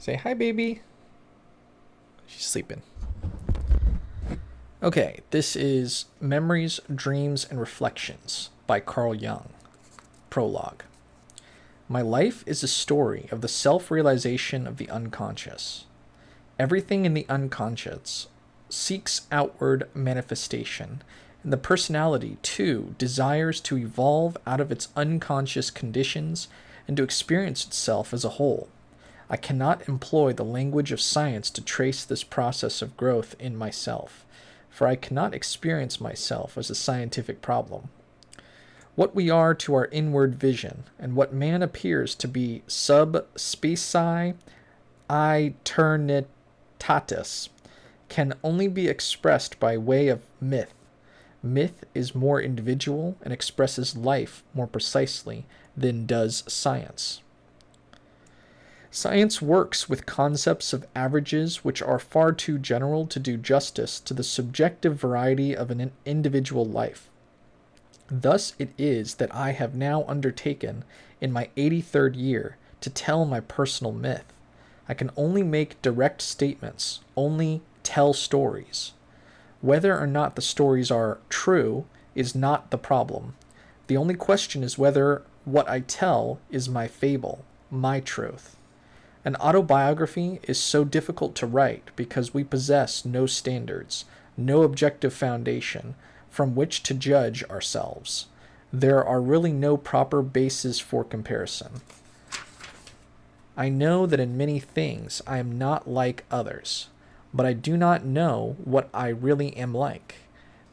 Say hi, baby. She's sleeping. Okay, this is Memories, Dreams, and Reflections by Carl Jung. Prologue. My life is a story of the self-realization of the unconscious. Everything in the unconscious seeks outward manifestation, and the personality, too, desires to evolve out of its unconscious conditions and to experience itself as a whole. I cannot employ the language of science to trace this process of growth in myself, for I cannot experience myself as a scientific problem. What we are to our inward vision, and what man appears to be sub specie aeternitatis, can only be expressed by way of myth. Myth is more individual and expresses life more precisely than does science. Science works with concepts of averages which are far too general to do justice to the subjective variety of an individual life. Thus it is that I have now undertaken, in my 83rd year, to tell my personal myth. I can only make direct statements, only tell stories. Whether or not the stories are true is not the problem. The only question is whether what I tell is my fable, my truth. An autobiography is so difficult to write because we possess no standards, no objective foundation from which to judge ourselves. There are really no proper bases for comparison. I know that in many things I am not like others, but I do not know what I really am like.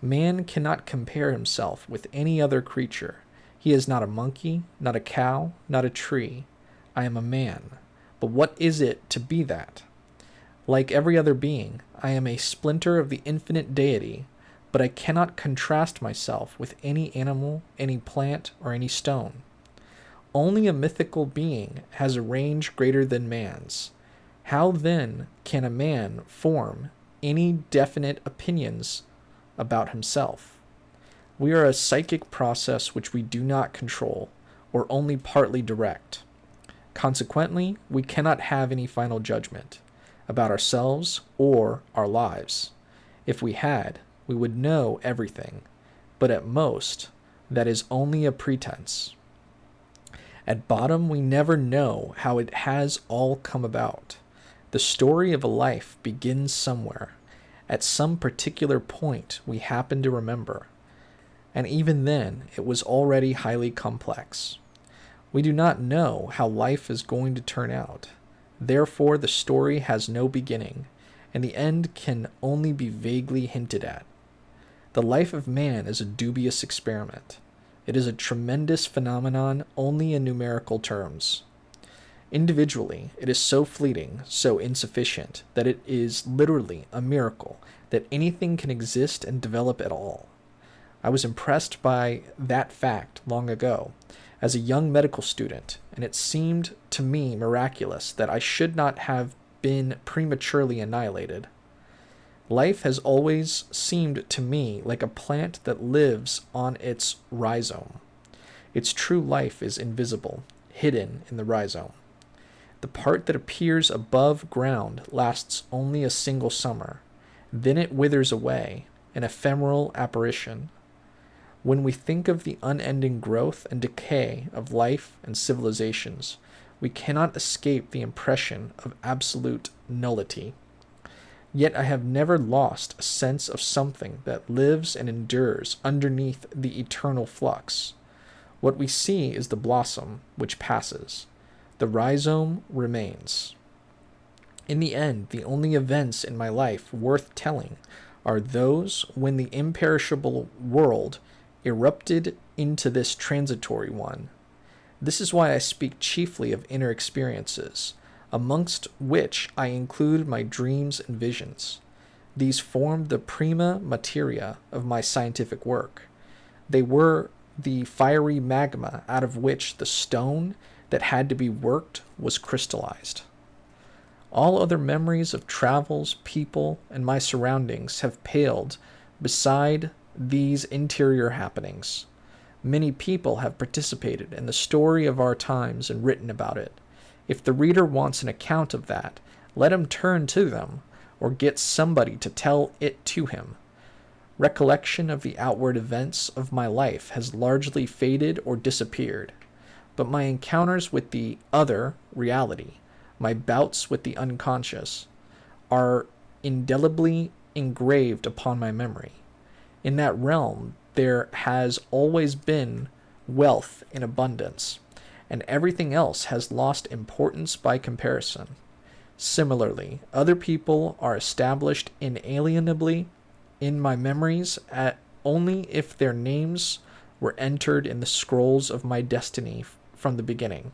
Man cannot compare himself with any other creature. He is not a monkey, not a cow, not a tree. I am a man. But what is it to be that? Like every other being, I am a splinter of the infinite deity, but I cannot contrast myself with any animal, any plant, or any stone. Only a mythical being has a range greater than man's. How then can a man form any definite opinions about himself? We are a psychic process which we do not control, or only partly direct. Consequently, we cannot have any final judgment about ourselves or our lives. If we had, we would know everything, but at most, that is only a pretense. At bottom, we never know how it has all come about. The story of a life begins somewhere. At some particular point we happen to remember, and even then it was already highly complex. We do not know how life is going to turn out. Therefore, the story has no beginning, and the end can only be vaguely hinted at. The life of man is a dubious experiment. It is a tremendous phenomenon only in numerical terms. Individually, it is so fleeting, so insufficient, that it is literally a miracle that anything can exist and develop at all. I was impressed by that fact long ago, as a young medical student, and it seemed to me miraculous that I should not have been prematurely annihilated. Life has always seemed to me like a plant that lives on its rhizome. Its true life is invisible, hidden in the rhizome. The part that appears above ground lasts only a single summer. Then it withers away, an ephemeral apparition. When we think of the unending growth and decay of life and civilizations, we cannot escape the impression of absolute nullity. Yet I have never lost a sense of something that lives and endures underneath the eternal flux. What we see is the blossom which passes. The rhizome remains. In the end, the only events in my life worth telling are those when the imperishable world erupted into this transitory one. This is why I speak chiefly of inner experiences, amongst which I include my dreams and visions. These formed the prima materia of my scientific work. They were the fiery magma out of which the stone that had to be worked was crystallized. All other memories of travels, people, and my surroundings have paled beside these interior happenings. Many people have participated in the story of our times and written about it. If the reader wants an account of that, let him turn to them, or get somebody to tell it to him. Recollection of the outward events of my life has largely faded or disappeared, but my encounters with the other reality, my bouts with the unconscious, are indelibly engraved upon my memory. In that realm there has always been wealth in abundance, and everything else has lost importance by comparison. Similarly, other people are established inalienably in my memories only if their names were entered in the scrolls of my destiny from the beginning,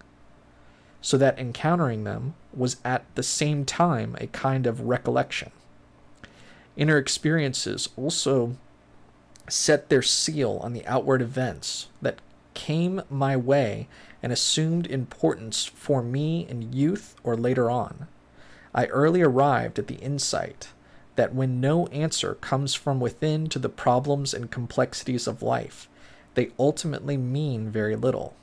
so that encountering them was at the same time a kind of recollection. Inner experiences also set their seal on the outward events that came my way and assumed importance for me in youth or later on. I early arrived at the insight that when no answer comes from within to the problems and complexities of life, they ultimately mean very little.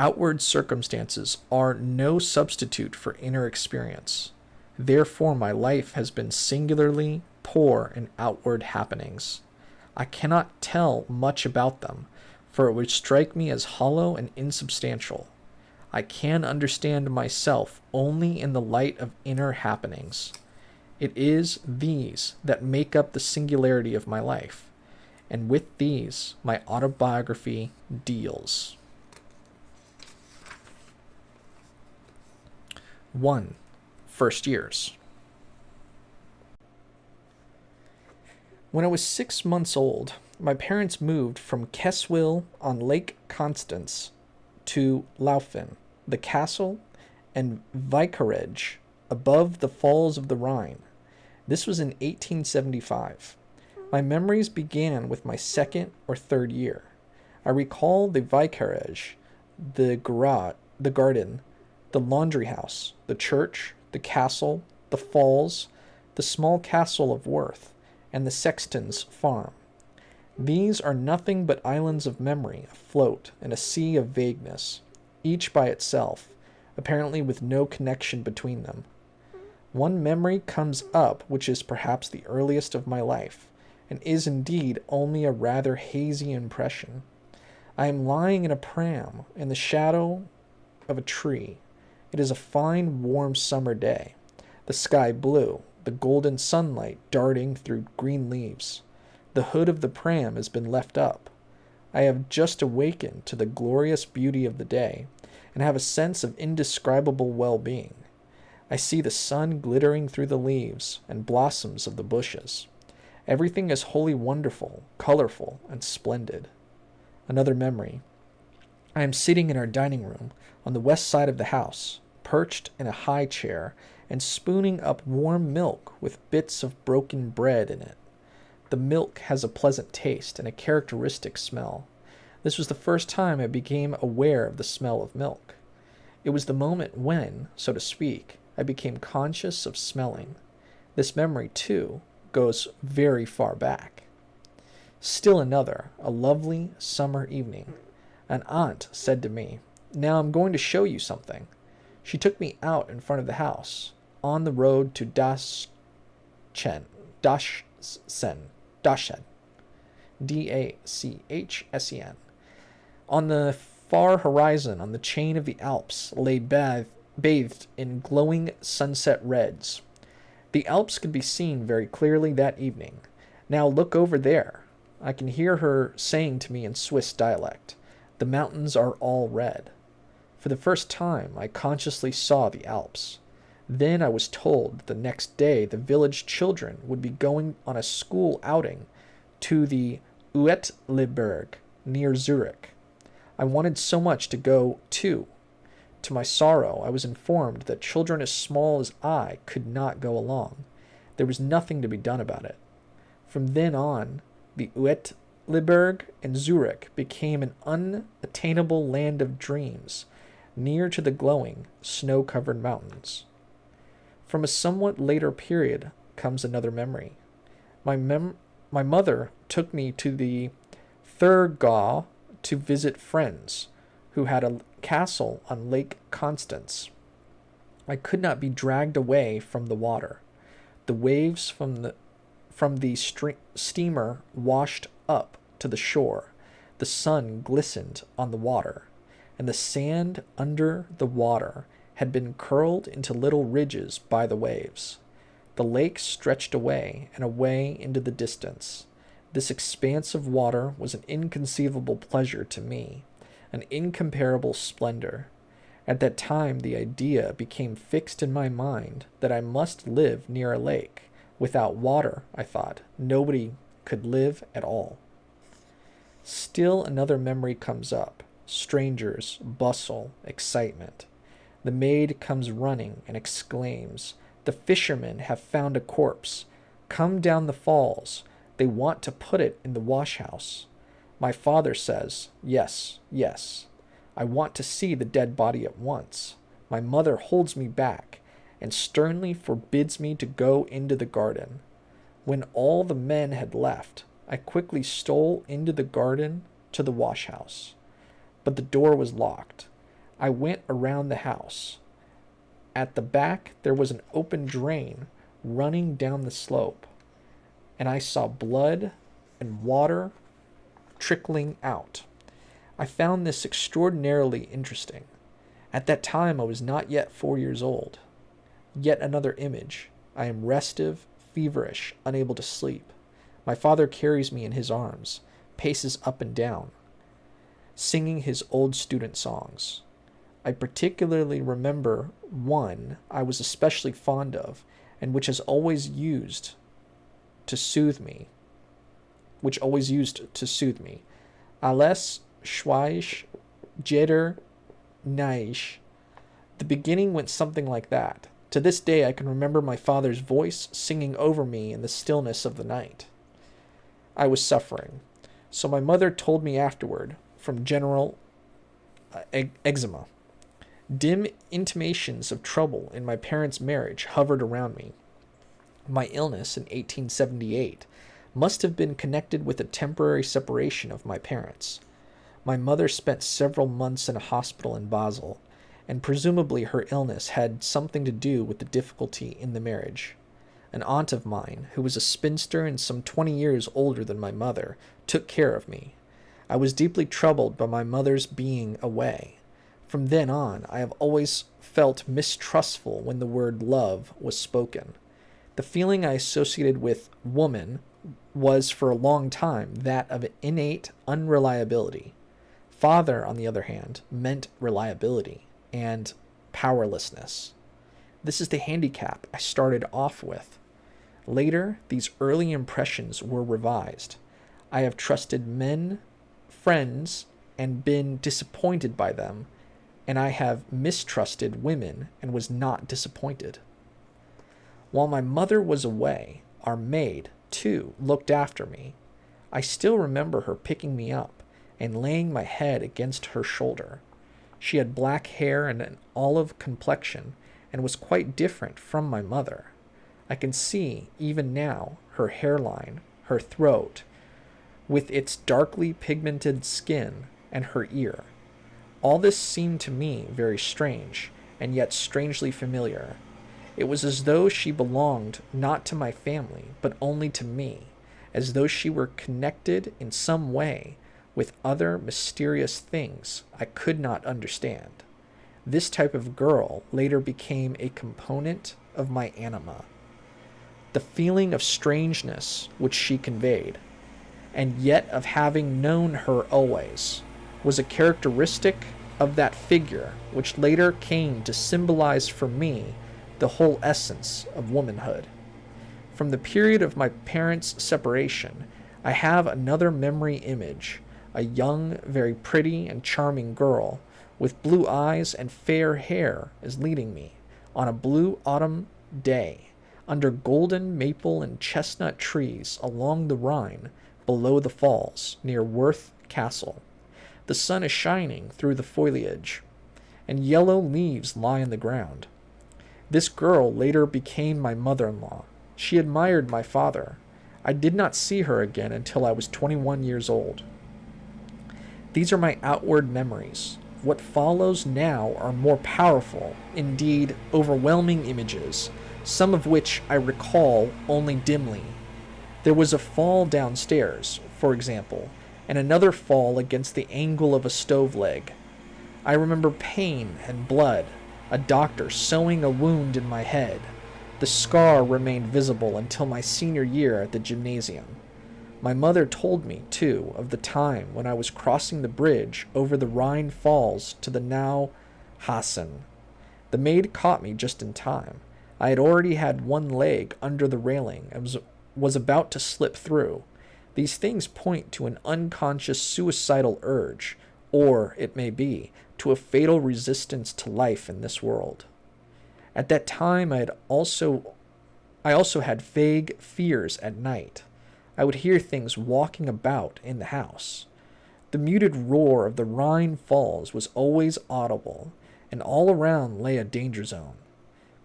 Outward circumstances are no substitute for inner experience. Therefore, my life has been singularly poor in outward happenings. I cannot tell much about them, for it would strike me as hollow and insubstantial. I can understand myself only in the light of inner happenings. It is these that make up the singularity of my life, and with these my autobiography deals. 1. First years. When I was 6 months old, my parents moved from Keswill on Lake Constance to Laufen, the castle and vicarage above the falls of the Rhine. This was in 1875. My memories began with my second or third year. I recall the vicarage, the garden, the laundry house, the church, the castle, the falls, the small castle of Worth, and the sexton's farm. These are nothing but islands of memory afloat in a sea of vagueness, each by itself, apparently with no connection between them. One memory comes up which is perhaps the earliest of my life, and is indeed only a rather hazy impression. I am lying in a pram in the shadow of a tree. It is a fine, warm summer day, the sky blue, the golden sunlight darting through green leaves. The hood of the pram has been left up. I have just awakened to the glorious beauty of the day, and have a sense of indescribable well-being. I see the sun glittering through the leaves and blossoms of the bushes. Everything is wholly wonderful, colorful, and splendid. Another memory. I am sitting in our dining room on the west side of the house, perched in a high chair, and spooning up warm milk with bits of broken bread in it. The milk has a pleasant taste and a characteristic smell. This was the first time I became aware of the smell of milk. It was the moment when, so to speak, I became conscious of smelling. This memory, too, goes very far back. Still another, a lovely summer evening. An aunt said to me, "Now I'm going to show you something." She took me out in front of the house, on the road to Dachshund, Dachshund. On the far horizon, on the chain of the Alps, lay bathed in glowing sunset reds. The Alps could be seen very clearly that evening. "Now look over there." I can hear her saying to me in Swiss dialect, "The mountains are all red." For the first time, I consciously saw the Alps. Then I was told that the next day the village children would be going on a school outing to the Uetliberg near Zurich. I wanted so much to go too. To my sorrow, I was informed that children as small as I could not go along. There was nothing to be done about it. From then on, the Uetliberg and Zurich became an unattainable land of dreams, near to the glowing, snow-covered mountains. From a somewhat later period comes another memory. My mother took me to the Thurgau to visit friends who had a castle on Lake Constance. I could not be dragged away from the water. The waves from the steamer washed up to the shore. The sun glistened on the water, and the sand under the water had been curled into little ridges by the waves. The lake stretched away and away into the distance. This expanse of water was an inconceivable pleasure to me, an incomparable splendor. At that time the idea became fixed in my mind that I must live near a lake. Without water, I thought, nobody could live at all. Still another memory comes up. Strangers, bustle, excitement. The maid comes running and exclaims, "The fishermen have found a corpse. Come down the falls. They want to put it in the wash-house." My father says, "Yes, yes. I want to see the dead body at once." My mother holds me back and sternly forbids me to go into the garden. When all the men had left, I quickly stole into the garden to the wash-house. But the door was locked. I went around the house. At the back there was an open drain running down the slope, and I saw blood and water trickling out. I found this extraordinarily interesting. At that time I was not yet 4 years old. Yet another image. I am restive, feverish, unable to sleep. My father carries me in his arms, paces up and down, singing his old student songs. I particularly remember one I was especially fond of, and which always used to soothe me. Alles schweich, jeder neisch. The beginning went something like that. To this day I can remember my father's voice singing over me in the stillness of the night. I was suffering. So my mother told me afterward, from general eczema. Dim intimations of trouble in my parents' marriage hovered around me. My illness in 1878 must have been connected with a temporary separation of my parents. My mother spent several months in a hospital in Basel, and presumably her illness had something to do with the difficulty in the marriage. An aunt of mine, who was a spinster and some 20 years older than my mother, took care of me. I was deeply troubled by my mother's being away. From then on, I have always felt mistrustful when the word love was spoken. The feeling I associated with woman was for a long time that of innate unreliability. Father, on the other hand, meant reliability and powerlessness. This is the handicap I started off with. Later, these early impressions were revised. I have trusted men, friends, and been disappointed by them, and I have mistrusted women and was not disappointed. While my mother was away, our maid, too, looked after me. I still remember her picking me up and laying my head against her shoulder. She had black hair and an olive complexion, and was quite different from my mother. I can see, even now, her hairline, her throat, with its darkly pigmented skin, and her ear. All this seemed to me very strange, and yet strangely familiar. It was as though she belonged not to my family, but only to me, as though she were connected in some way with other mysterious things I could not understand. This type of girl later became a component of my anima. The feeling of strangeness which she conveyed, and yet of having known her always, was a characteristic of that figure which later came to symbolize for me the whole essence of womanhood. From the period of my parents' separation, I have another memory image, a young, very pretty and charming girl, with blue eyes and fair hair, is leading me, on a blue autumn day, under golden maple and chestnut trees along the Rhine, below the falls, near Worth Castle. The sun is shining through the foliage, and yellow leaves lie on the ground. This girl later became my mother-in-law. She admired my father. I did not see her again until I was 21 years old. These are my outward memories. What follows now are more powerful, indeed overwhelming images, some of which I recall only dimly. There was a fall downstairs, for example, and another fall against the angle of a stove leg. I remember pain and blood, a doctor sewing a wound in my head. The scar remained visible until my senior year at the gymnasium. My mother told me, too, of the time when I was crossing the bridge over the Rhine Falls to the now Hassen. The maid caught me just in time. I had already had one leg under the railing and was about to slip through. These things point to an unconscious suicidal urge, or, it may be, to a fatal resistance to life in this world. At that time I also had vague fears at night. I would hear things walking about in the house. The muted roar of the Rhine Falls was always audible, and all around lay a danger zone.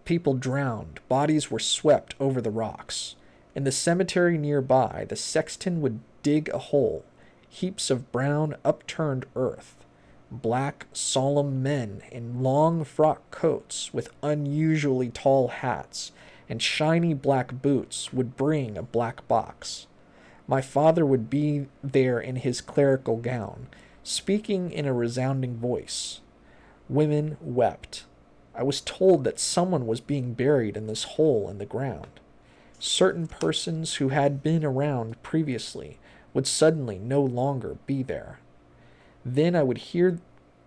People drowned, bodies were swept over the rocks. In the cemetery nearby, the sexton would dig a hole, heaps of brown, upturned earth. Black, solemn men in long frock coats with unusually tall hats and shiny black boots would bring a black box. My father would be there in his clerical gown, speaking in a resounding voice. Women wept. I was told that someone was being buried in this hole in the ground. Certain persons who had been around previously would suddenly no longer be there. Then I would hear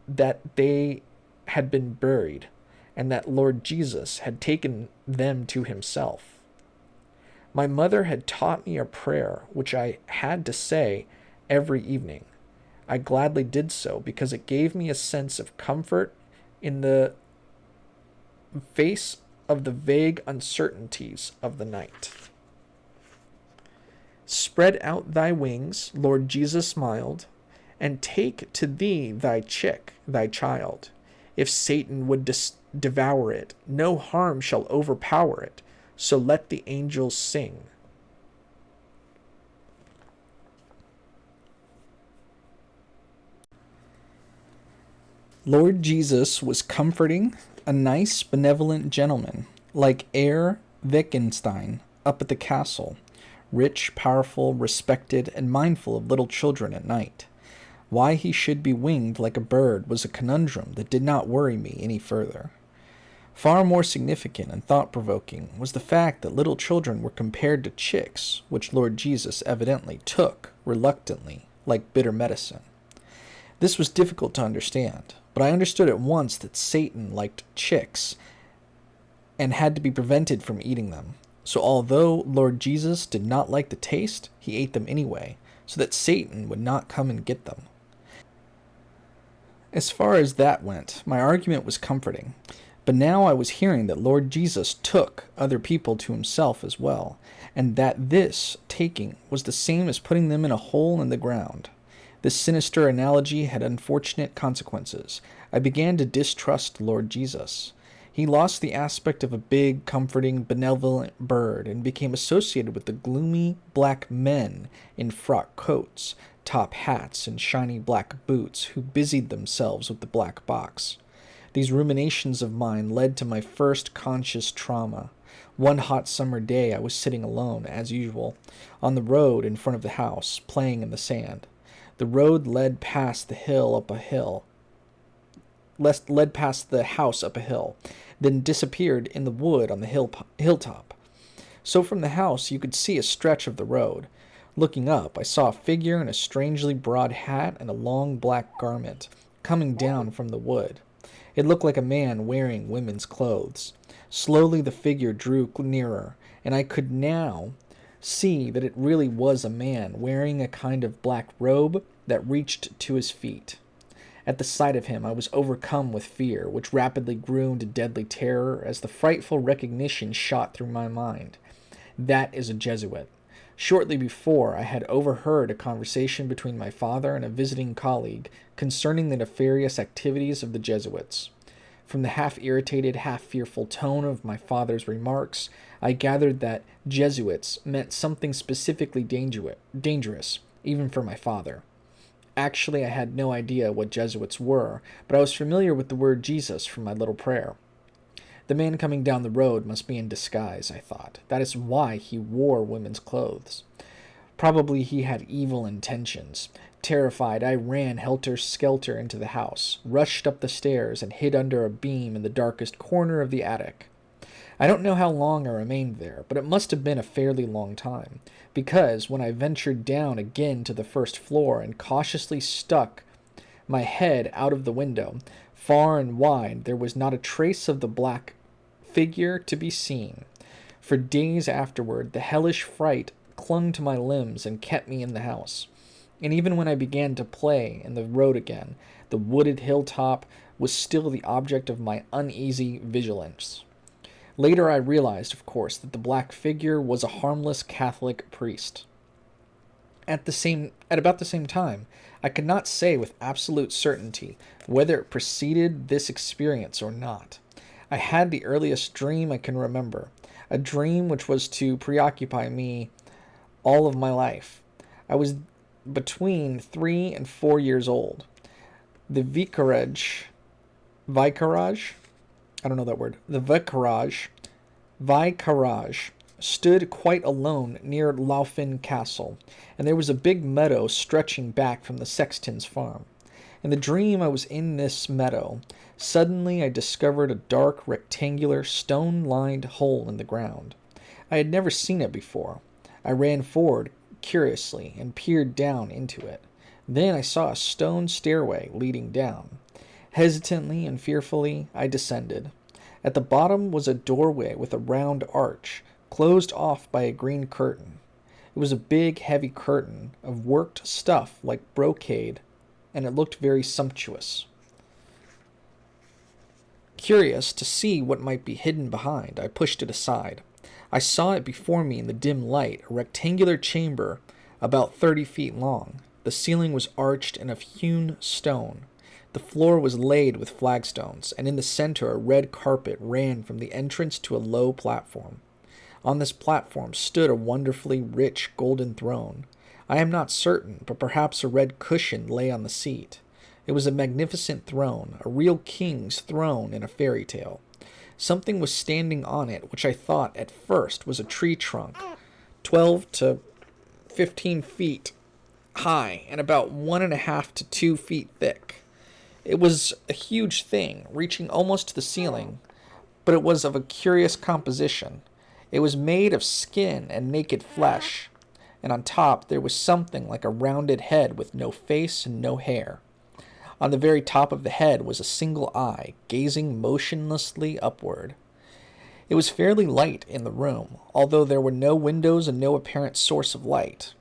that they had been buried, and that Lord Jesus had taken them to himself. My mother had taught me a prayer which I had to say every evening. I gladly did so because it gave me a sense of comfort in the face of the vague uncertainties of the night. Spread out thy wings, Lord Jesus smiled, and take to thee thy chick, thy child. If Satan would devour it, no harm shall overpower it, so let the angels sing. Lord Jesus was comforting, a nice, benevolent gentleman, like Herr Wittgenstein up at the castle, rich, powerful, respected, and mindful of little children at night. Why he should be winged like a bird was a conundrum that did not worry me any further. Far more significant and thought-provoking was the fact that little children were compared to chicks, which Lord Jesus evidently took, reluctantly, like bitter medicine. This was difficult to understand, but I understood at once that Satan liked chicks and had to be prevented from eating them. So although Lord Jesus did not like the taste, he ate them anyway, so that Satan would not come and get them. As far as that went, my argument was comforting. But now I was hearing that Lord Jesus took other people to himself as well, and that this taking was the same as putting them in a hole in the ground. This sinister analogy had unfortunate consequences. I began to distrust Lord Jesus. He lost the aspect of a big, comforting, benevolent bird and became associated with the gloomy black men in frock coats, top hats, and shiny black boots who busied themselves with the black box. These ruminations of mine led to my first conscious trauma. One hot summer day I was sitting alone, as usual, on the road in front of the house, playing in the sand. The road led past the house up a hill, then disappeared in the wood on the hilltop. So from the house you could see a stretch of the road. Looking up, I saw a figure in a strangely broad hat and a long black garment, coming down from the wood. It looked like a man wearing women's clothes. Slowly the figure drew nearer, and I could now see that it really was a man wearing a kind of black robe that reached to his feet. At the sight of him I was overcome with fear, which rapidly grew into deadly terror as the frightful recognition shot through my mind. That is a Jesuit. Shortly before, I had overheard a conversation between my father and a visiting colleague concerning the nefarious activities of the Jesuits. From the half-irritated, half-fearful tone of my father's remarks, I gathered that Jesuits meant something specifically dangerous, even for my father. Actually, I had no idea what Jesuits were, but I was familiar with the word Jesus from my little prayer. The man coming down the road must be in disguise, I thought. That is why he wore women's clothes. Probably he had evil intentions. Terrified, I ran helter-skelter into the house, rushed up the stairs, and hid under a beam in the darkest corner of the attic. I don't know how long I remained there, but it must have been a fairly long time, because when I ventured down again to the first floor and cautiously stuck my head out of the window, far and wide there was not a trace of the black figure to be seen. For days afterward, the hellish fright clung to my limbs and kept me in the house. And even when I began to play in the road again, the wooded hilltop was still the object of my uneasy vigilance. Later I realized, of course, that the black figure was a harmless Catholic priest. At about the same time, I could not say with absolute certainty whether it preceded this experience or not. I had the earliest dream I can remember, a dream which was to preoccupy me all of my life. I was between 3 and 4 years old. The vicarage, I don't know that word. The vicarage stood quite alone near Laufin Castle, and there was a big meadow stretching back from the sexton's farm. In the dream I was in this meadow. Suddenly I discovered a dark, rectangular, stone-lined hole in the ground. I had never seen it before. I ran forward curiously and peered down into it. Then I saw a stone stairway leading down. Hesitantly and fearfully, I descended. At the bottom was a doorway with a round arch, closed off by a green curtain. It was a big, heavy curtain of worked stuff like brocade, and it looked very sumptuous. Curious to see what might be hidden behind, I pushed it aside. I saw it before me in the dim light, a rectangular chamber about 30 feet long. The ceiling was arched and of hewn stone. The floor was laid with flagstones, and in the center a red carpet ran from the entrance to a low platform. On this platform stood a wonderfully rich golden throne. I am not certain, but perhaps a red cushion lay on the seat. It was a magnificent throne, a real king's throne in a fairy tale. Something was standing on it, which I thought at first was a tree trunk, 12 to 15 feet high and about 1.5 to 2 feet thick. It was a huge thing, reaching almost to the ceiling, but it was of a curious composition. It was made of skin and naked flesh, and on top there was something like a rounded head with no face and no hair. On the very top of the head was a single eye, gazing motionlessly upward. It was fairly light in the room, although there were no windows and no apparent source of light.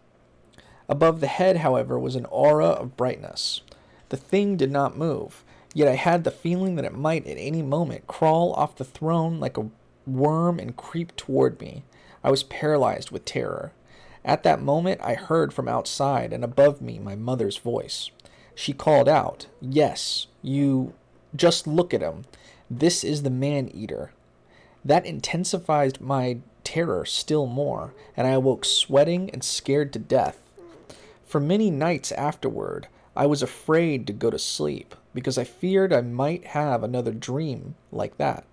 Above the head, however, was an aura of brightness. The thing did not move, yet I had the feeling that it might at any moment crawl off the throne like a worm and creep toward me. I was paralyzed with terror. At that moment I heard from outside and above me my mother's voice. She called out, "Yes, you just look at him. This is the man-eater." That intensified my terror still more, and I awoke sweating and scared to death. For many nights afterward, I was afraid to go to sleep, because I feared I might have another dream like that.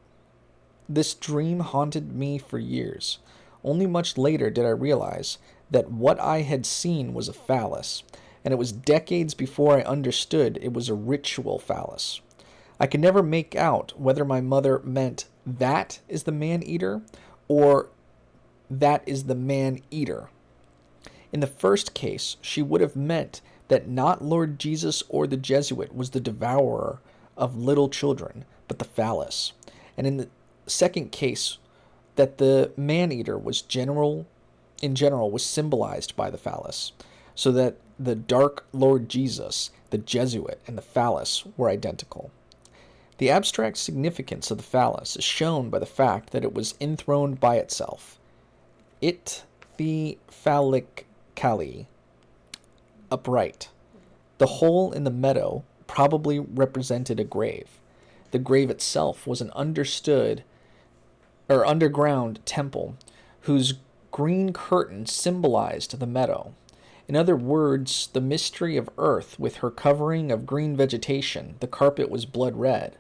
This dream haunted me for years. Only much later did I realize that what I had seen was a phallus, and it was decades before I understood it was a ritual phallus. I could never make out whether my mother meant that is the man-eater or that is the man-eater. In the first case, she would have meant that not Lord Jesus or the Jesuit was the devourer of little children, but the phallus. And in the second case, that the man-eater was in general was symbolized by the phallus, so that the dark Lord Jesus, the Jesuit, and the phallus were identical. The abstract significance of the phallus is shown by the fact that it was enthroned by itself. It the phallicali, upright. The hole in the meadow probably represented a grave. The grave itself was an underground temple whose green curtain symbolized the meadow. In other words, the mystery of earth with her covering of green vegetation, the carpet was blood red.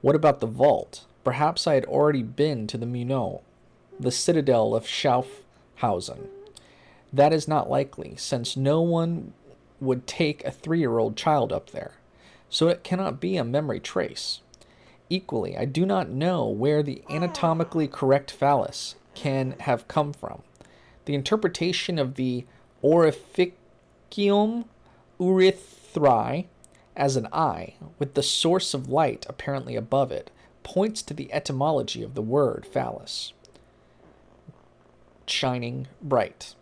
What about the vault? Perhaps I had already been to the Munich, the citadel of Schaffhausen. That is not likely, since no one would take a 3-year-old child up there. So it cannot be a memory trace. Equally, I do not know where the anatomically correct phallus can have come from. The interpretation of the orificium urethrae as an eye, with the source of light apparently above it, points to the etymology of the word phallus, shining bright.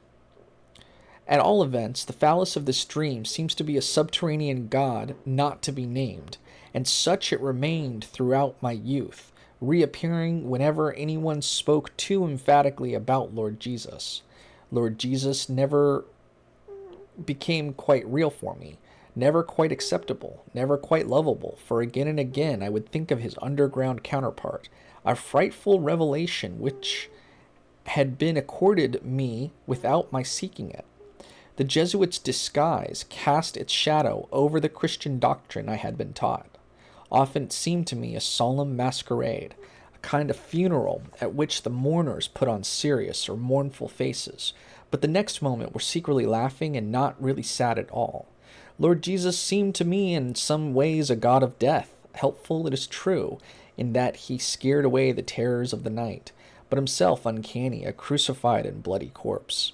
At all events, the phallus of this dream seems to be a subterranean god not to be named, and such it remained throughout my youth, reappearing whenever anyone spoke too emphatically about Lord Jesus. Lord Jesus never became quite real for me, never quite acceptable, never quite lovable, for again and again I would think of his underground counterpart, a frightful revelation which had been accorded me without my seeking it. The Jesuits' disguise cast its shadow over the Christian doctrine I had been taught. Often it seemed to me a solemn masquerade, a kind of funeral at which the mourners put on serious or mournful faces, but the next moment were secretly laughing and not really sad at all. Lord Jesus seemed to me in some ways a god of death, helpful, it is true, in that he scared away the terrors of the night, but himself uncanny, a crucified and bloody corpse.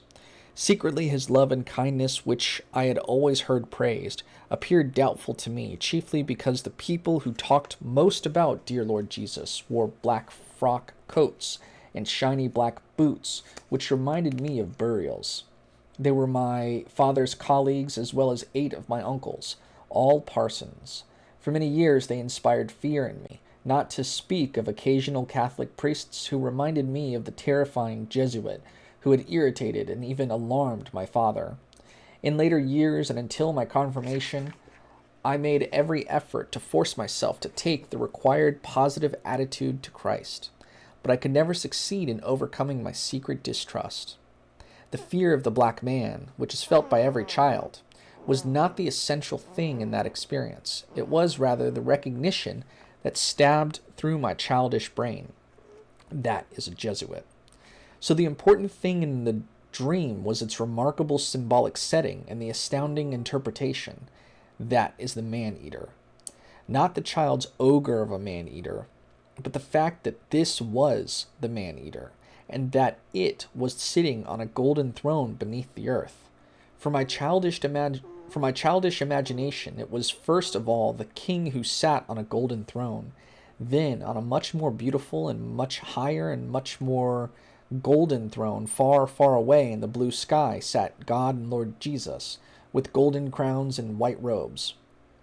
Secretly his love and kindness, which I had always heard praised, appeared doubtful to me, chiefly because the people who talked most about dear Lord Jesus wore black frock coats and shiny black boots, which reminded me of burials. They were my father's colleagues as well as 8 of my uncles, all parsons. For many years they inspired fear in me, not to speak of occasional Catholic priests who reminded me of the terrifying Jesuit who had irritated and even alarmed my father. In later years and until my confirmation, I made every effort to force myself to take the required positive attitude to Christ, but I could never succeed in overcoming my secret distrust. The fear of the black man, which is felt by every child, was not the essential thing in that experience. It was rather the recognition that stabbed through my childish brain. That is a Jesuit. So the important thing in the dream was its remarkable symbolic setting and the astounding interpretation. That is the man-eater. Not the child's ogre of a man-eater, but the fact that this was the man-eater, and that it was sitting on a golden throne beneath the earth. For my childish imagination, it was first of all the king who sat on a golden throne. Then, on a much more beautiful and much higher and much more golden throne, far, far away in the blue sky, sat God and Lord Jesus, with golden crowns and white robes.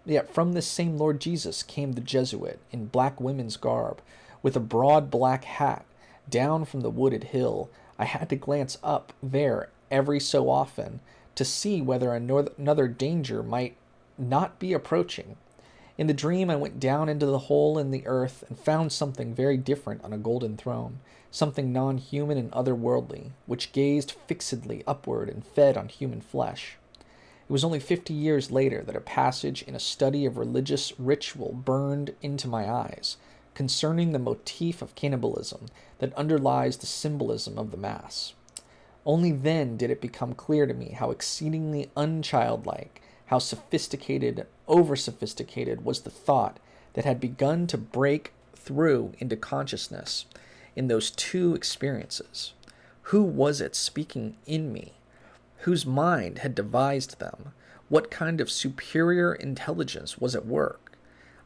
Yet from this same Lord Jesus came the Jesuit, in black women's garb, with a broad black hat. Down from the wooded hill, I had to glance up there every so often to see whether another danger might not be approaching. In the dream I went down into the hole in the earth and found something very different on a golden throne, something non-human and otherworldly, which gazed fixedly upward and fed on human flesh. It was only 50 years later that a passage in a study of religious ritual burned into my eyes, concerning the motif of cannibalism that underlies the symbolism of the Mass. Only then did it become clear to me how exceedingly unchildlike, how sophisticated, over-sophisticated was the thought that had begun to break through into consciousness in those 2 experiences. Who was it speaking in me? Whose mind had devised them? What kind of superior intelligence was at work?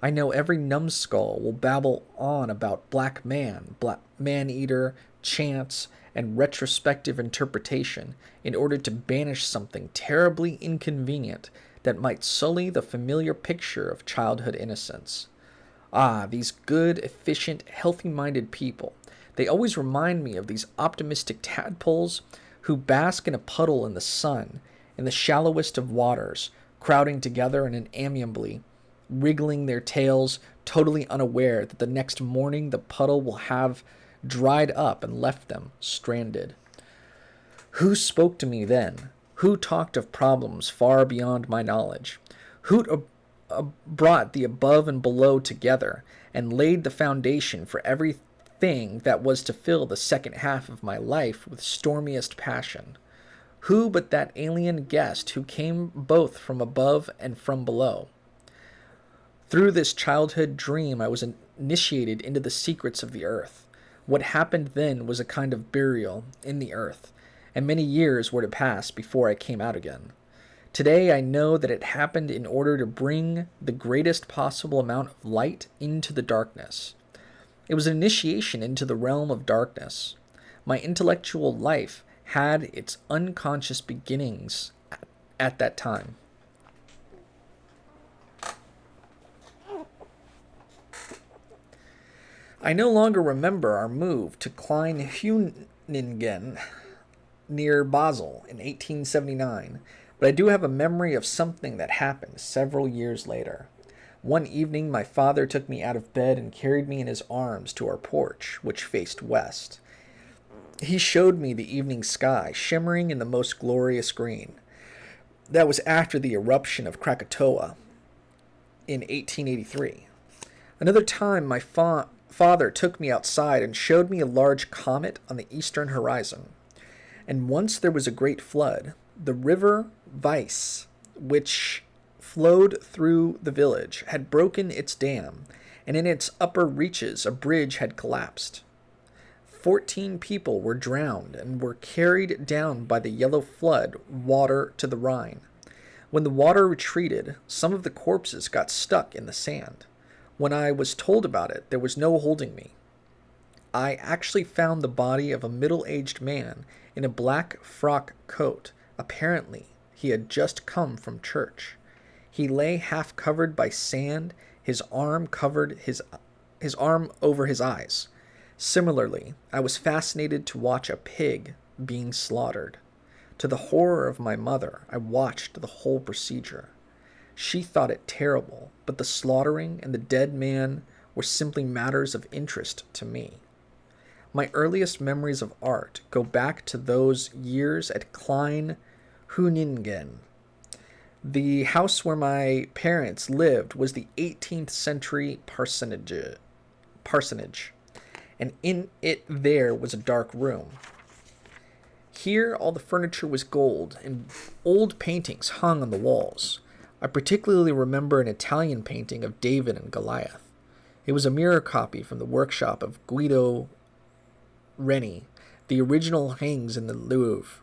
I know every numbskull will babble on about black man, man-eater, chance, and retrospective interpretation in order to banish something terribly inconvenient that might sully the familiar picture of childhood innocence. Ah, these good, efficient, healthy-minded people. They always remind me of these optimistic tadpoles who bask in a puddle in the sun, in the shallowest of waters, crowding together and amiably, wriggling their tails, totally unaware that the next morning the puddle will have dried up and left them stranded. Who spoke to me then? Who talked of problems far beyond my knowledge? Who brought the above and below together and laid the foundation for everything that was to fill the second half of my life with stormiest passion? Who but that alien guest who came both from above and from below? Through this childhood dream I was initiated into the secrets of the earth. What happened then was a kind of burial in the earth, and many years were to pass before I came out again. Today I know that it happened in order to bring the greatest possible amount of light into the darkness. It was an initiation into the realm of darkness. My intellectual life had its unconscious beginnings at that time. I no longer remember our move to Kleinhuningen near Basel in 1879, but I do have a memory of something that happened several years later. One evening my father took me out of bed and carried me in his arms to our porch, which faced west. He showed me the evening sky, shimmering in the most glorious green. That was after the eruption of Krakatoa in 1883. Another time my father took me outside and showed me a large comet on the eastern horizon. And once there was a great flood. The river Weiss, which flowed through the village, had broken its dam, and in its upper reaches a bridge had collapsed. 14 people were drowned and were carried down by the yellow flood water to the Rhine. When the water retreated, some of the corpses got stuck in the sand. When I was told about it, there was no holding me. I actually found the body of a middle-aged man in a black frock coat. Apparently, he had just come from church. He lay half covered by sand, his arm over his eyes. Similarly, I was fascinated to watch a pig being slaughtered. To the horror of my mother, I watched the whole procedure. She thought it terrible, but the slaughtering and the dead man were simply matters of interest to me. My earliest memories of art go back to those years at Kleinhuningen. The house where my parents lived was the 18th century parsonage, and in it there was a dark room. Here all the furniture was gold, and old paintings hung on the walls. I particularly remember an Italian painting of David and Goliath. It was a mirror copy from the workshop of Guido Reni. The original hangs in the Louvre.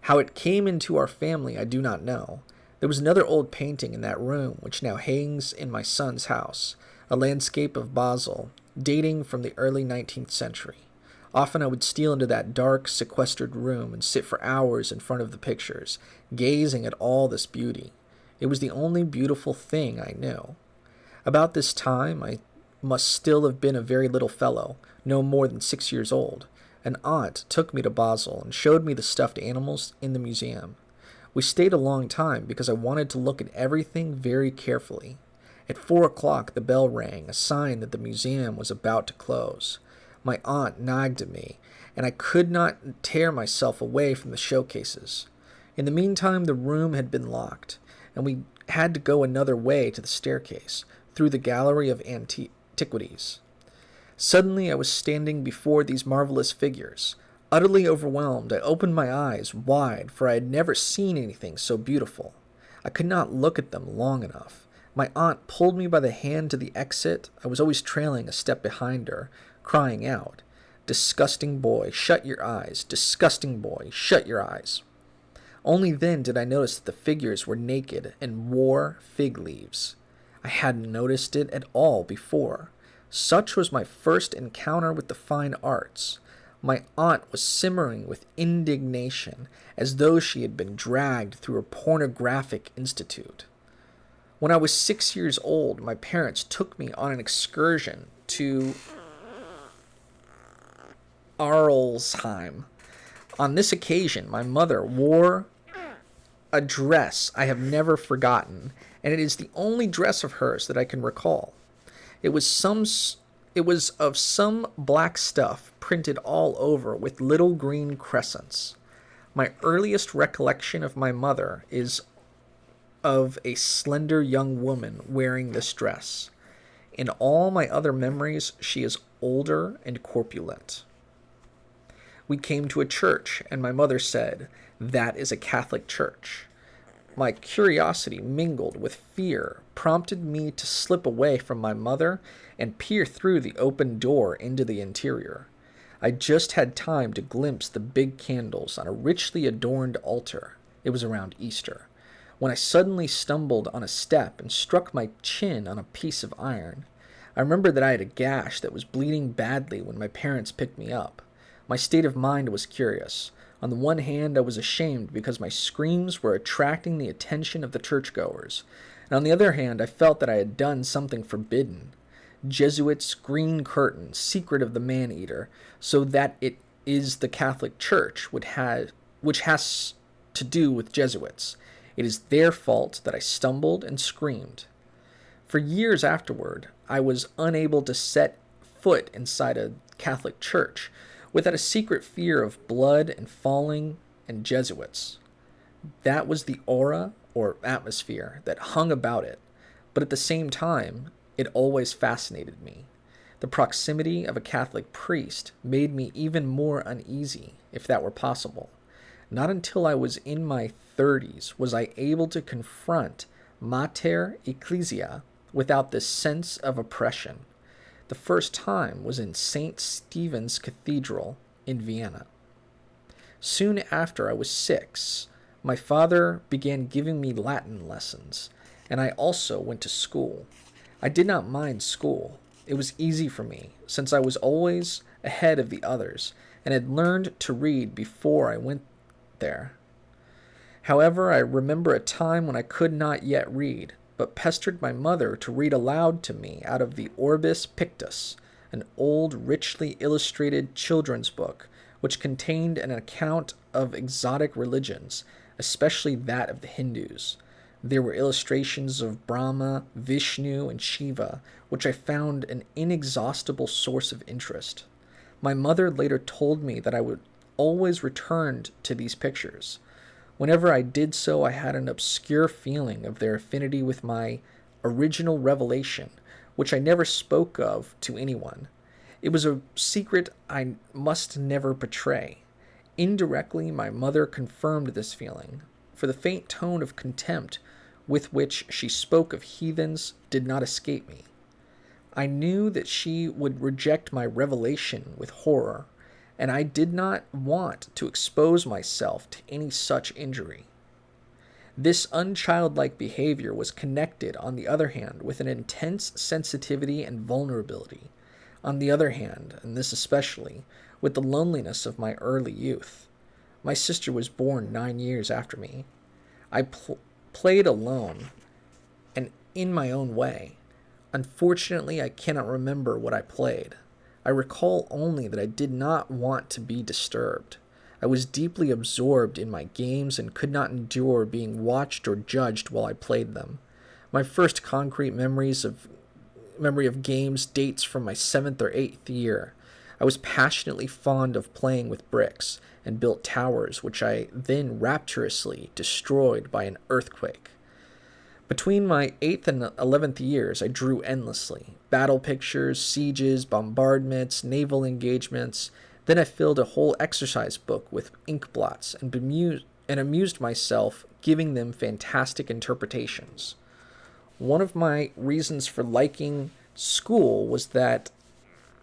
How it came into our family I do not know. There was another old painting in that room which now hangs in my son's house, a landscape of Basel, dating from the early 19th century. Often I would steal into that dark, sequestered room and sit for hours in front of the pictures, gazing at all this beauty. It was the only beautiful thing I knew. About this time I must still have been a very little fellow, no more than 6 years old. An aunt took me to Basel and showed me the stuffed animals in the museum. We stayed a long time because I wanted to look at everything very carefully. At 4 o'clock the bell rang, a sign that the museum was about to close. My aunt nagged at me, and I could not tear myself away from the showcases. In the meantime the room had been locked, and we had to go another way to the staircase, through the gallery of antiquities. Suddenly I was standing before these marvelous figures. Utterly overwhelmed, I opened my eyes wide, for I had never seen anything so beautiful. I could not look at them long enough. My aunt pulled me by the hand to the exit. I was always trailing a step behind her, crying out, "Disgusting boy, shut your eyes! Disgusting boy, shut your eyes!" Only then did I notice that the figures were naked and wore fig leaves. I hadn't noticed it at all before. Such was my first encounter with the fine arts. My aunt was simmering with indignation, as though she had been dragged through a pornographic institute. When I was 6 years old, my parents took me on an excursion to Arlesheim. On this occasion, my mother wore a dress I have never forgotten, and it is the only dress of hers that I can recall. It was of some black stuff printed all over with little green crescents. My earliest recollection of my mother is of a slender young woman wearing this dress. In all my other memories, she is older and corpulent. We came to a church, and my mother said, "That is a Catholic church." My curiosity, mingled with fear, prompted me to slip away from my mother and peer through the open door into the interior. I just had time to glimpse the big candles on a richly adorned altar. It was around Easter, when I suddenly stumbled on a step and struck my chin on a piece of iron. I remember that I had a gash that was bleeding badly when my parents picked me up. My state of mind was curious. On the one hand, I was ashamed because my screams were attracting the attention of the churchgoers, and on the other hand, I felt that I had done something forbidden. Jesuits' green curtain, secret of the man-eater, so that it is the Catholic Church which has to do with Jesuits. It is their fault that I stumbled and screamed. For years afterward, I was unable to set foot inside a Catholic church without a secret fear of blood and falling and Jesuits. That was the aura or atmosphere that hung about it, but at the same time, it always fascinated me. The proximity of a Catholic priest made me even more uneasy, if that were possible. Not until I was in my 30s was I able to confront Mater Ecclesia without this sense of oppression. The first time was in St. Stephen's Cathedral in Vienna. Soon after I was 6, my father began giving me Latin lessons, and I also went to school. I did not mind school. It was easy for me, since I was always ahead of the others, and had learned to read before I went there. However, I remember a time when I could not yet read, but pestered my mother to read aloud to me out of the Orbis Pictus, an old, richly illustrated children's book, which contained an account of exotic religions, especially that of the Hindus. There were illustrations of Brahma, Vishnu, and Shiva, which I found an inexhaustible source of interest. My mother later told me that I would always return to these pictures. Whenever I did so, I had an obscure feeling of their affinity with my original revelation, which I never spoke of to anyone. It was a secret I must never betray. Indirectly, my mother confirmed this feeling, for the faint tone of contempt with which she spoke of heathens did not escape me. I knew that she would reject my revelation with horror, and I did not want to expose myself to any such injury. This unchildlike behavior was connected, on the other hand, with an intense sensitivity and vulnerability. On the other hand, and this especially, with the loneliness of my early youth. My sister was born 9 years after me. I played alone and in my own way. Unfortunately, I cannot remember what I played. I recall only that I did not want to be disturbed. I was deeply absorbed in my games and could not endure being watched or judged while I played them. My first concrete memory of games dates from my 7th or 8th year. I was passionately fond of playing with bricks and built towers, which I then rapturously destroyed by an earthquake. Between my 8th and 11th years, I drew endlessly. Battle pictures, sieges, bombardments, naval engagements. Then I filled a whole exercise book with ink blots and amused myself giving them fantastic interpretations. One of my reasons for liking school was that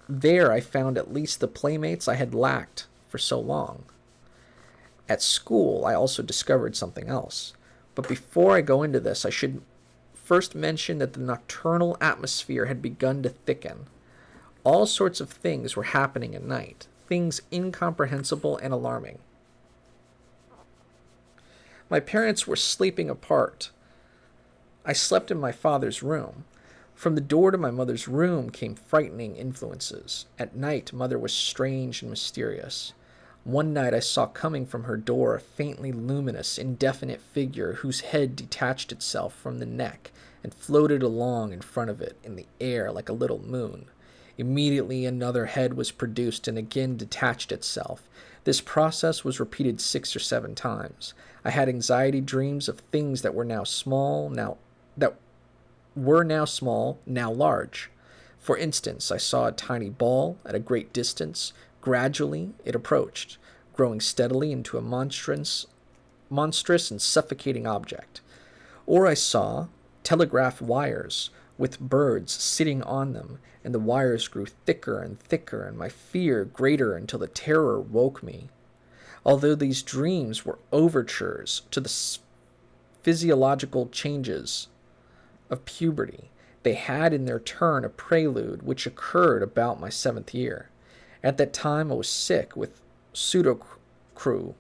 there I found at least the playmates I had lacked for so long. At school, I also discovered something else. But before I go into this, I should first mention that the nocturnal atmosphere had begun to thicken. All sorts of things were happening at night, things incomprehensible and alarming. My parents were sleeping apart. I slept in my father's room. From the door to my mother's room came frightening influences. At night, mother was strange and mysterious. One night I saw coming from her door a faintly luminous, indefinite figure whose head detached itself from the neck and floated along in front of it in the air like a little moon. Immediately another head was produced and again detached itself. This process was repeated 6 or 7 times. I had anxiety dreams of things that were now small, now large. For instance, I saw a tiny ball at a great distance. Gradually it approached, growing steadily into a monstrous and suffocating object. Or I saw telegraph wires with birds sitting on them, and the wires grew thicker and thicker, and my fear greater until the terror woke me. Although these dreams were overtures to the physiological changes of puberty, they had in their turn a prelude which occurred about my 7th year. At that time I was sick with pseudocrue,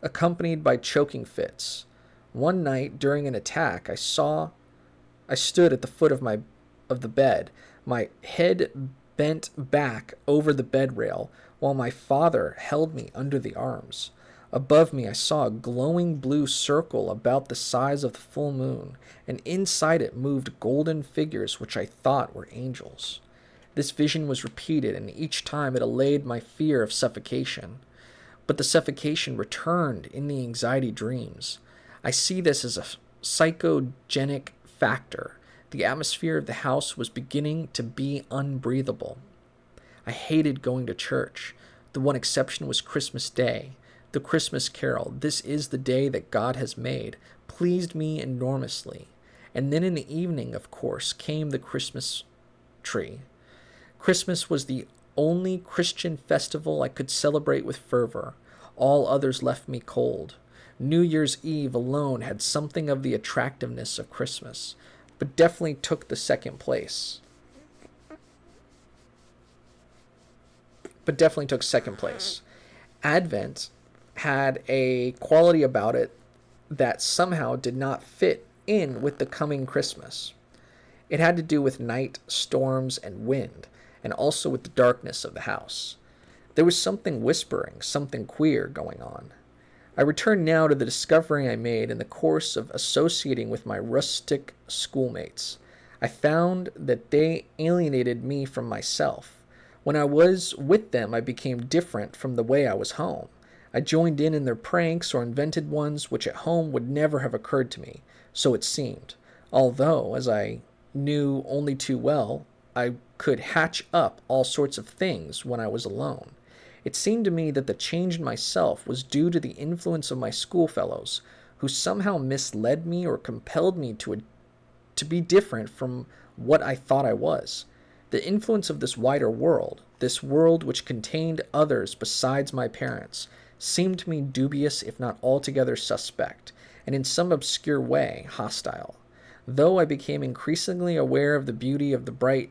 accompanied by choking fits. One night during an attack I stood at the foot of the bed, my head bent back over the bed rail, while my father held me under the arms. Above me I saw a glowing blue circle about the size of the full moon, and inside it moved golden figures which I thought were angels. This vision was repeated, and each time it allayed my fear of suffocation. But the suffocation returned in the anxiety dreams. I see this as a psychogenic factor. The atmosphere of the house was beginning to be unbreathable. I hated going to church. The one exception was Christmas Day. The Christmas carol, "This is the day that God has made," pleased me enormously. And then in the evening, of course, came the Christmas tree. Christmas was the only Christian festival I could celebrate with fervor. All others left me cold. New Year's Eve alone had something of the attractiveness of Christmas, but definitely took second place. Advent had a quality about it that somehow did not fit in with the coming Christmas. It had to do with night, storms, and wind, and also with the darkness of the house. There was something whispering, something queer going on. I return now to the discovery I made in the course of associating with my rustic schoolmates. I found that they alienated me from myself. When I was with them, I became different from the way I was home. I joined in their pranks or invented ones which at home would never have occurred to me, so it seemed, although, as I knew only too well, I could hatch up all sorts of things when I was alone. It seemed to me that the change in myself was due to the influence of my schoolfellows, who somehow misled me or compelled me to be different from what I thought I was. The influence of this wider world, this world which contained others besides my parents, seemed to me dubious if not altogether suspect, and in some obscure way hostile. Though I became increasingly aware of the beauty of the bright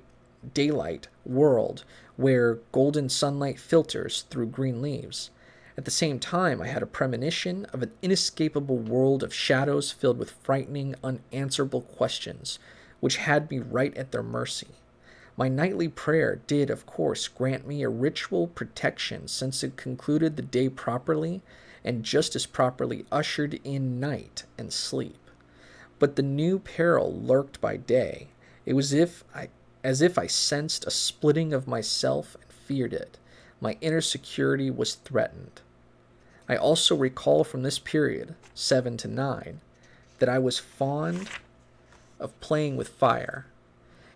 daylight world where golden sunlight filters through green leaves, at the same time I had a premonition of an inescapable world of shadows filled with frightening, unanswerable questions, which had me right at their mercy. My nightly prayer did, of course, grant me a ritual protection, since it concluded the day properly and just as properly ushered in night and sleep. But the new peril lurked by day. It was as if I sensed a splitting of myself and feared it. My inner security was threatened. I also recall from this period, 7 to 9, that I was fond of playing with fire.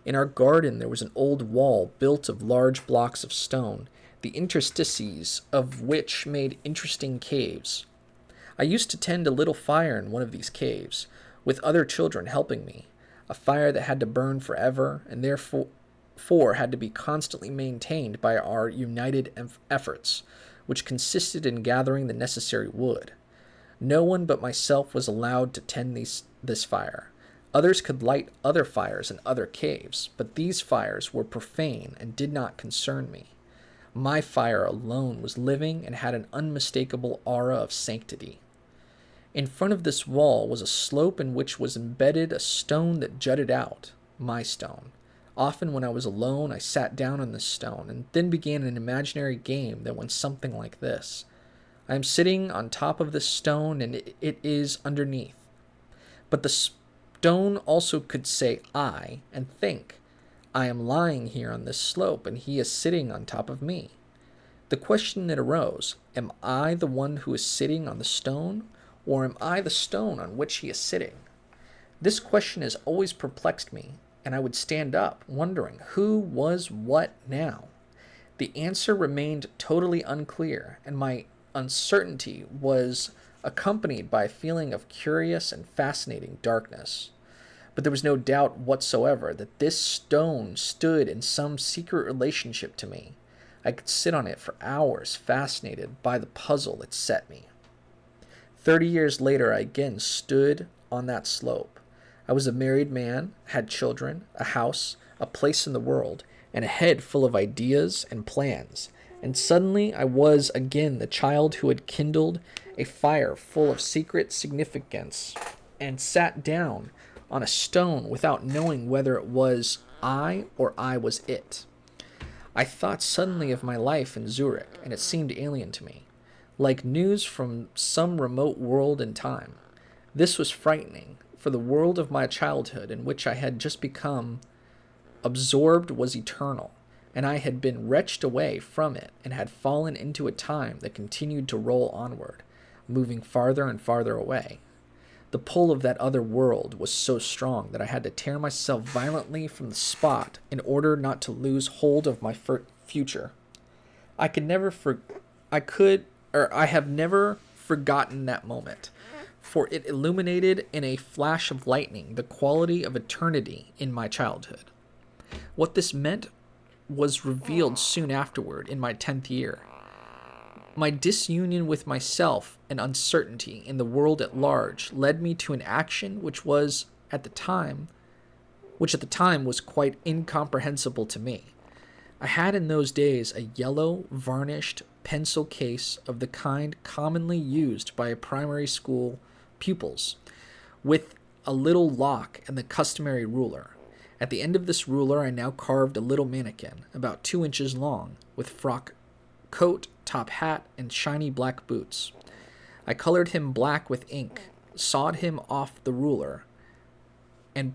In our garden there was an old wall built of large blocks of stone, the interstices of which made interesting caves. I used to tend a little fire in one of these caves, with other children helping me, a fire that had to burn forever, and therefore had to be constantly maintained by our united efforts, which consisted in gathering the necessary wood. No one but myself was allowed to tend this fire. Others could light other fires in other caves, but these fires were profane and did not concern me. My fire alone was living and had an unmistakable aura of sanctity. In front of this wall was a slope in which was embedded a stone that jutted out, my stone. Often when I was alone, I sat down on this stone, and then began an imaginary game that went something like this. I am sitting on top of this stone, and it is underneath. But the stone also could say I and think. I am lying here on this slope, and he is sitting on top of me. The question that arose, am I the one who is sitting on the stone, or am I the stone on which he is sitting? This question has always perplexed me, and I would stand up, wondering who was what now. The answer remained totally unclear, and my uncertainty was accompanied by a feeling of curious and fascinating darkness. But there was no doubt whatsoever that this stone stood in some secret relationship to me. I could sit on it for hours, fascinated by the puzzle it set me. 30 years later, I again stood on that slope. I was a married man, had children, a house, a place in the world, and a head full of ideas and plans. And suddenly I was again the child who had kindled a fire full of secret significance and sat down on a stone without knowing whether it was I or I was it. I thought suddenly of my life in Zurich, and it seemed alien to me, like news from some remote world and time. This was frightening, for the world of my childhood in which I had just become absorbed was eternal, and I had been wrenched away from it and had fallen into a time that continued to roll onward, moving farther and farther away. The pull of that other world was so strong that I had to tear myself violently from the spot in order not to lose hold of my future. I have never forgotten that moment, for it illuminated in a flash of lightning the quality of eternity in my childhood. What this meant was revealed soon afterward in my 10th year. My disunion with myself and uncertainty in the world at large led me to an action which at the time was quite incomprehensible to me. I had in those days a yellow, varnished pencil case of the kind commonly used by primary school pupils, with a little lock and the customary ruler. At the end of this ruler I now carved a little mannequin, about 2 inches long, with frock coat, top hat, and shiny black boots. I colored him black with ink, sawed him off the ruler, and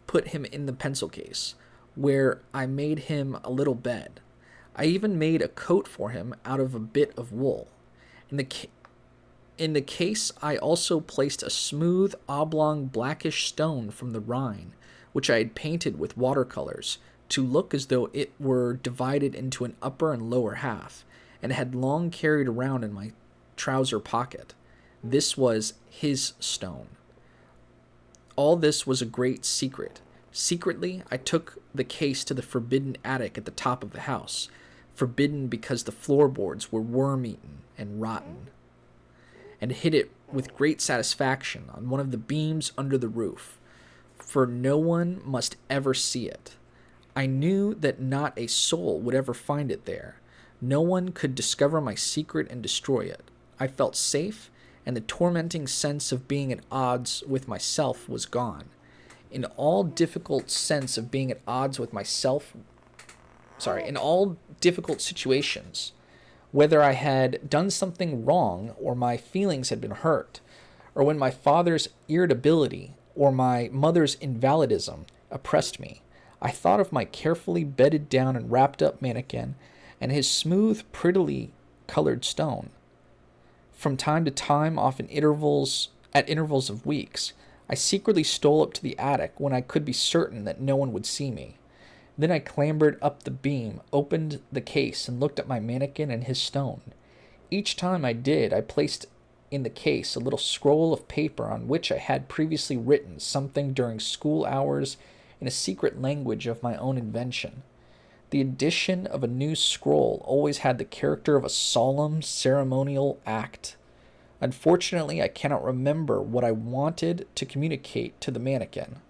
put him in the pencil case, where I made him a little bed. I even made a coat for him out of a bit of wool. In the case I also placed a smooth, oblong, blackish stone from the Rhine, which I had painted with watercolors, to look as though it were divided into an upper and lower half, and had long carried around in my trouser pocket. This was his stone. All this was a great secret. Secretly, I took the case to the forbidden attic at the top of the house, forbidden because the floorboards were worm-eaten and rotten, and hid it with great satisfaction on one of the beams under the roof, for no one must ever see it. I knew that not a soul would ever find it there. No one could discover my secret and destroy it. I felt safe, and the tormenting sense of being at odds with myself was gone. In all difficult situations, whether I had done something wrong or my feelings had been hurt, or when my father's irritability or my mother's invalidism oppressed me, I thought of my carefully bedded down and wrapped up mannequin and his smooth, prettily colored stone. From time to time, often at intervals of weeks, I secretly stole up to the attic when I could be certain that no one would see me. Then I clambered up the beam, opened the case, and looked at my mannequin and his stone. Each time I did, I placed in the case a little scroll of paper on which I had previously written something during school hours in a secret language of my own invention. The addition of a new scroll always had the character of a solemn, ceremonial act. Unfortunately, I cannot remember what I wanted to communicate to the mannequin.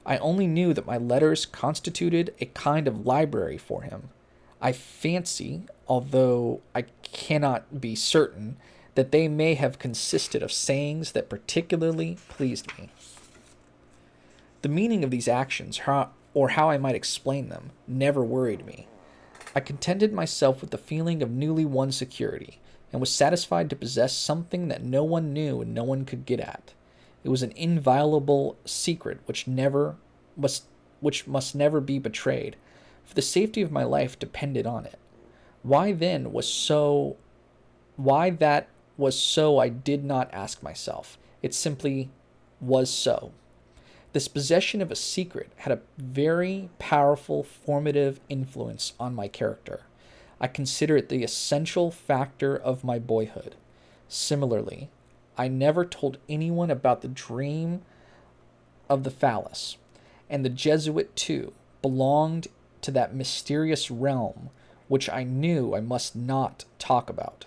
I only knew that my letters constituted a kind of library for him. I fancy, although I cannot be certain, that they may have consisted of sayings that particularly pleased me. The meaning of these actions, or how I might explain them, never worried me. I contented myself with the feeling of newly won security, and was satisfied to possess something that no one knew and no one could get at. It was an inviolable secret which which must never be betrayed, for the safety of my life depended on it. Why then was so why that was so I did not ask myself. It simply was so. This possession of a secret had a very powerful formative influence on my character. I consider it the essential factor of my boyhood. Similarly, I never told anyone about the dream of the phallus, and the Jesuit, too, belonged to that mysterious realm which I knew I must not talk about.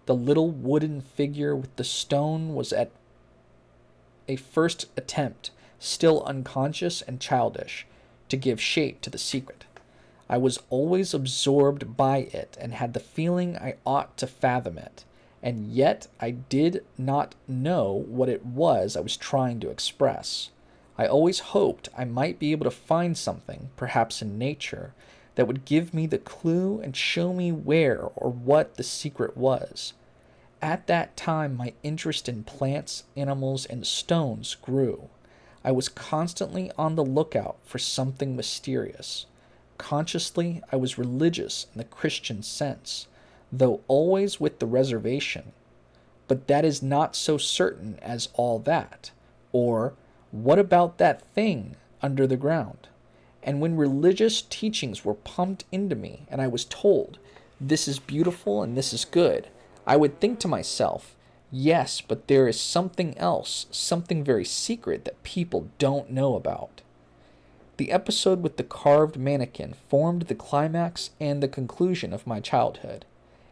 The little wooden figure with the stone was at a first attempt, still unconscious and childish, to give shape to the secret. I was always absorbed by it and had the feeling I ought to fathom it, and yet I did not know what it was I was trying to express. I always hoped I might be able to find something, perhaps in nature, that would give me the clue and show me where or what the secret was. At that time, my interest in plants, animals, and stones grew. I was constantly on the lookout for something mysterious. Consciously, I was religious in the Christian sense, though always with the reservation. But that is not so certain as all that. Or, what about that thing under the ground? And when religious teachings were pumped into me, and I was told, this is beautiful and this is good, I would think to myself, yes, but there is something else, something very secret that people don't know about. The episode with the carved mannequin formed the climax and the conclusion of my childhood.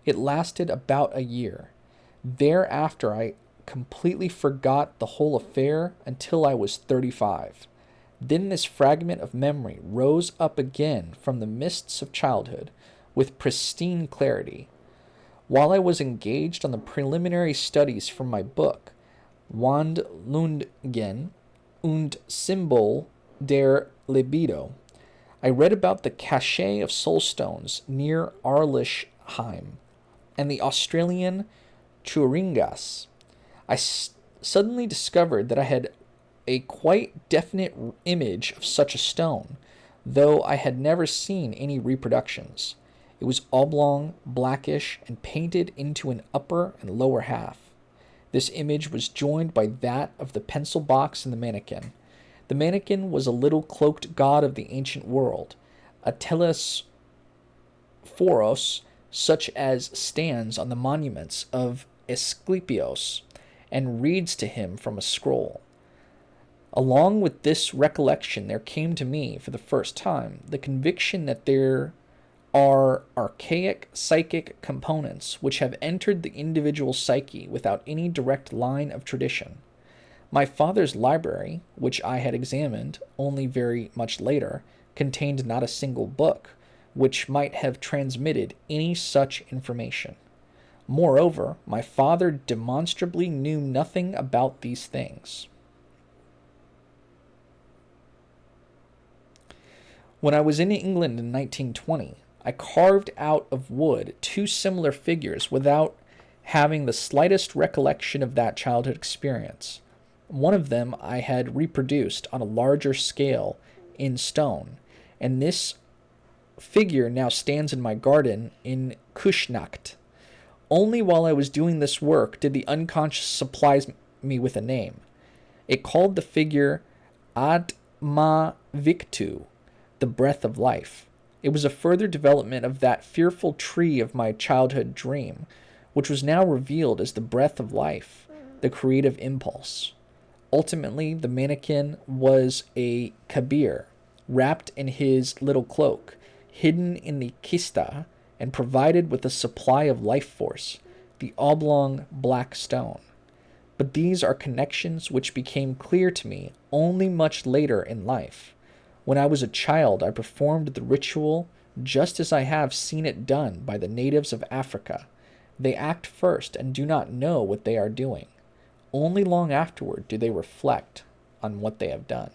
It lasted about a year. Thereafter, I completely forgot the whole affair until I was 35. Then this fragment of memory rose up again from the mists of childhood with pristine clarity. While I was engaged on the preliminary studies for my book, Wandlungen und Symbol der Libido, I read about the cache of soulstones near Arleshheim and the Australian Churingas. I suddenly discovered that I had a quite definite image of such a stone, though I had never seen any reproductions. It was oblong, blackish, and painted into an upper and lower half. This image was joined by that of the pencil box and the mannequin. The mannequin was a little cloaked god of the ancient world, a telesphoros, such as stands on the monuments of Asclepios and reads to him from a scroll. Along with this recollection, there came to me, for the first time, the conviction that there are archaic psychic components which have entered the individual psyche without any direct line of tradition. My father's library, which I had examined only very much later, contained not a single book which might have transmitted any such information. Moreover, my father demonstrably knew nothing about these things. When I was in England in 1920, I carved out of wood 2 similar figures without having the slightest recollection of that childhood experience. One of them I had reproduced on a larger scale in stone, and this figure now stands in my garden in Kushnacht. Only while I was doing this work did the unconscious supply me with a name. It called the figure Atma Victu, the breath of life. It was a further development of that fearful tree of my childhood dream, which was now revealed as the breath of life, the creative impulse. Ultimately, the mannequin was a Kabir, wrapped in his little cloak, hidden in the kista, and provided with a supply of life force, the oblong black stone. But these are connections which became clear to me only much later in life. When I was a child, I performed the ritual just as I have seen it done by the natives of Africa. They act first and do not know what they are doing. Only long afterward do they reflect on what they have done.